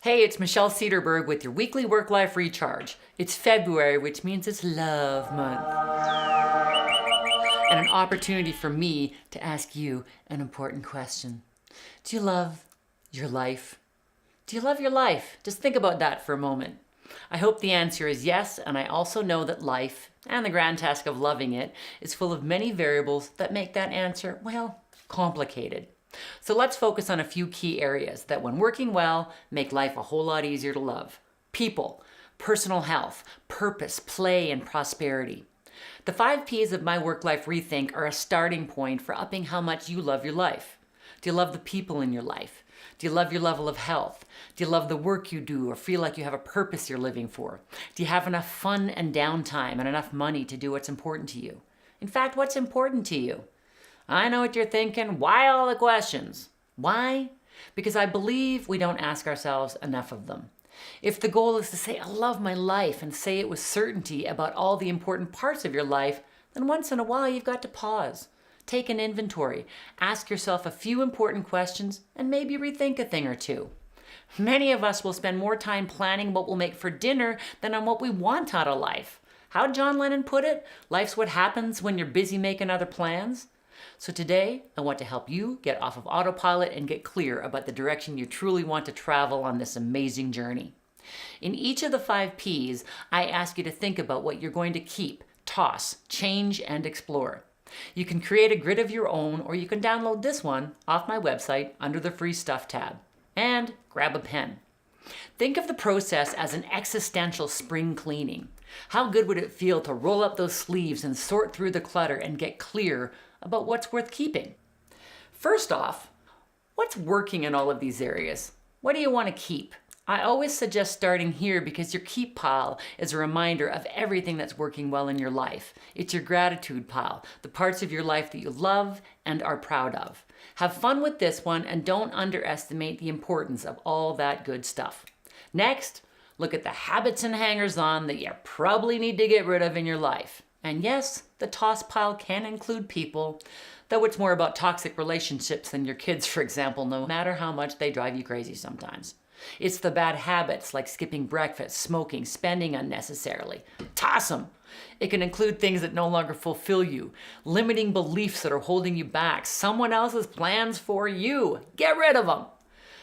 Hey, it's Michelle Cederberg with your weekly Work-Life Recharge. It's February, which means it's Love Month. And an opportunity for me to ask you an important question. Do you love your life? Do you love your life? Just think about that for a moment. I hope the answer is yes, and I also know that life, and the grand task of loving it, is full of many variables that make that answer, well, complicated. So let's focus on a few key areas that, when working well, make life a whole lot easier to love. People, personal health, purpose, play, and prosperity. The 5 P's of my Work-Life Rethink are a starting point for upping how much you love your life. Do you love the people in your life? Do you love your level of health? Do you love the work you do or feel like you have a purpose you're living for? Do you have enough fun and downtime and enough money to do what's important to you? In fact, what's important to you? I know what you're thinking. Why all the questions? Why? Because I believe we don't ask ourselves enough of them. If the goal is to say, I love my life, and say it with certainty about all the important parts of your life, then once in a while you've got to pause. Take an inventory, ask yourself a few important questions, and maybe rethink a thing or two. Many of us will spend more time planning what we'll make for dinner than on what we want out of life. How'd John Lennon put it? Life's what happens when you're busy making other plans. So today, I want to help you get off of autopilot and get clear about the direction you truly want to travel on this amazing journey. In each of the 5 P's, I ask you to think about what you're going to keep, toss, change, and explore. You can create a grid of your own, or you can download this one off my website under the Free Stuff tab. And grab a pen. Think of the process as an existential spring cleaning. How good would it feel to roll up those sleeves and sort through the clutter and get clear about what's worth keeping? First off, what's working in all of these areas? What do you want to keep? I always suggest starting here because your keep pile is a reminder of everything that's working well in your life. It's your gratitude pile, the parts of your life that you love and are proud of. Have fun with this one and don't underestimate the importance of all that good stuff. Next, look at the habits and hangers-on that you probably need to get rid of in your life. And yes, the toss pile can include people, though it's more about toxic relationships than your kids, for example, no matter how much they drive you crazy sometimes. It's the bad habits like skipping breakfast, smoking, spending unnecessarily. Toss them. It can include things that no longer fulfill you, limiting beliefs that are holding you back, someone else's plans for you. Get rid of them.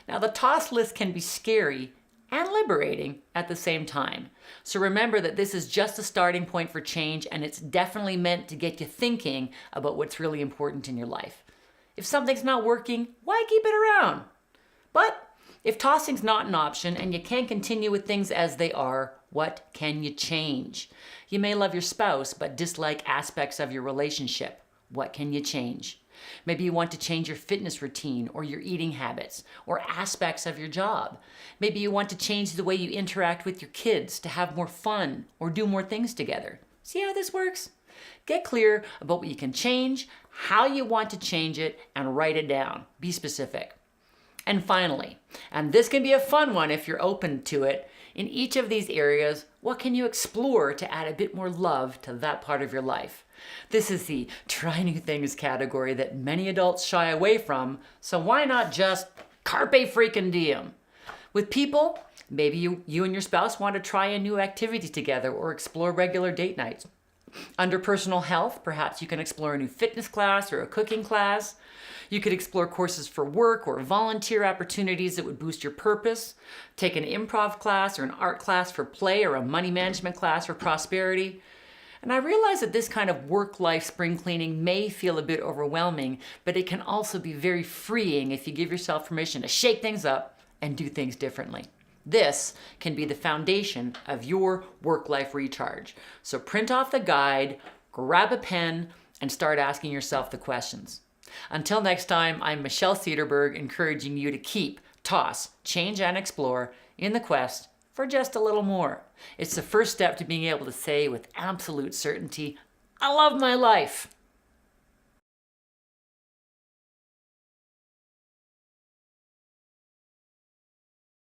Now, the toss list can be scary and liberating at the same time. So remember that this is just a starting point for change, and it's definitely meant to get you thinking about what's really important in your life. If something's not working, why keep it around? But if tossing's not an option and you can't continue with things as they are, what can you change? You may love your spouse but dislike aspects of your relationship. What can you change? Maybe you want to change your fitness routine or your eating habits or aspects of your job. Maybe you want to change the way you interact with your kids to have more fun or do more things together. See how this works? Get clear about what you can change, how you want to change it, and write it down. Be specific. And finally, and this can be a fun one if you're open to it, in each of these areas, what can you explore to add a bit more love to that part of your life? This is the try new things category that many adults shy away from, so why not just carpe freaking diem? With people, maybe you and your spouse want to try a new activity together or explore regular date nights. Under personal health, perhaps you can explore a new fitness class or a cooking class. You could explore courses for work or volunteer opportunities that would boost your purpose. Take an improv class or an art class for play or a money management class for prosperity. And I realize that this kind of work-life spring cleaning may feel a bit overwhelming, but it can also be very freeing if you give yourself permission to shake things up and do things differently. This can be the foundation of your work-life recharge. So print off the guide, grab a pen, and start asking yourself the questions. Until next time, I'm Michelle Cederberg, encouraging you to keep, toss, change, and explore in the quest for just a little more. It's the first step to being able to say with absolute certainty, I love my life.